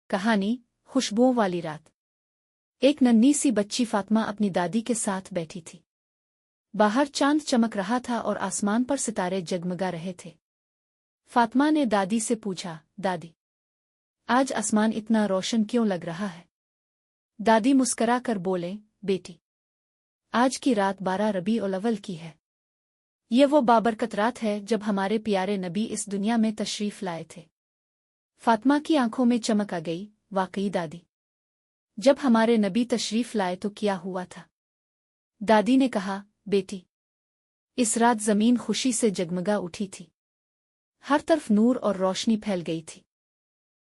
कहानी खुशबुओं वाली रात। एक नन्ही सी बच्ची फातिमा अपनी दादी के साथ बैठी थी। बाहर चांद चमक रहा था और आसमान पर सितारे जगमगा रहे थे। फातिमा ने दादी से पूछा, दादी, आज आसमान इतना रोशन क्यों लग रहा है? दादी मुस्करा कर बोले, बेटी, आज की रात 12 रबीउल अव्वल की है। ये वो बाबरकत रात है जब हमारे प्यारे नबी इस दुनिया में तशरीफ लाए थे। फातिमा की आंखों में चमक आ गई। वाकई दादी, जब हमारे नबी तशरीफ लाए तो क्या हुआ था? दादी ने कहा, बेटी, इस रात जमीन खुशी से जगमगा उठी थी। हर तरफ नूर और रोशनी फैल गई थी।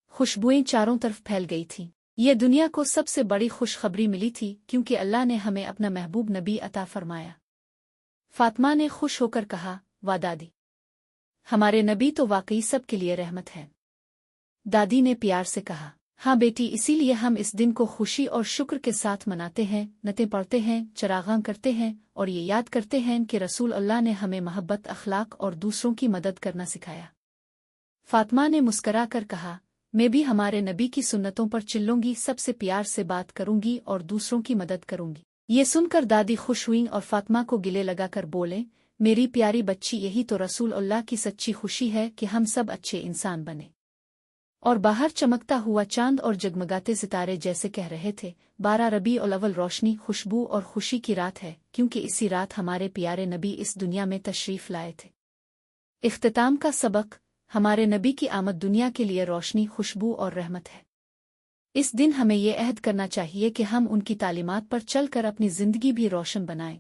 खुशबुएं चारों तरफ फैल गई थीं। ये दुनिया को सबसे बड़ी खुशखबरी मिली थी क्योंकि अल्लाह ने हमें अपना महबूब नबी अता फरमाया। फातिमा ने खुश होकर कहा, वाह दादी, हमारे नबी तो वाकई सब के लिए रहमत है। दादी ने प्यार से कहा, हाँ बेटी, इसीलिए हम इस दिन को खुशी और शुक्र के साथ मनाते हैं, नतें पढ़ते हैं, चरागां करते हैं और ये याद करते हैं कि रसूल अल्लाह ने हमें मोहब्बत, अखलाक और दूसरों की मदद करना सिखाया। फातिमा ने मुस्करा कर कहा, मैं भी हमारे नबी की सुन्नतों पर चिल्लूंगी, सबसे प्यार से बात करूंगी और दूसरों की मदद करूंगी। ये सुनकर दादी खुश हुईं और फातिमा को गिले लगाकर बोले, मेरी प्यारी बच्ची, यही तो रसूल अल्लाह की सच्ची खुशी है कि हम सब अच्छे इंसान बने। और बाहर चमकता हुआ चांद और जगमगाते सितारे जैसे कह रहे थे, 12 रबीउल अव्वल रोशनी, खुशबू और खुशी की रात है, क्योंकि इसी रात हमारे प्यारे नबी इस दुनिया में तशरीफ लाए थे। इख्तिताम का सबक, हमारे नबी की आमद दुनिया के लिए रोशनी, खुशबू और रहमत है। इस दिन हमें ये अहद करना चाहिए कि हम उनकी तालीमात पर चलकर अपनी जिंदगी भी रोशन बनाएं।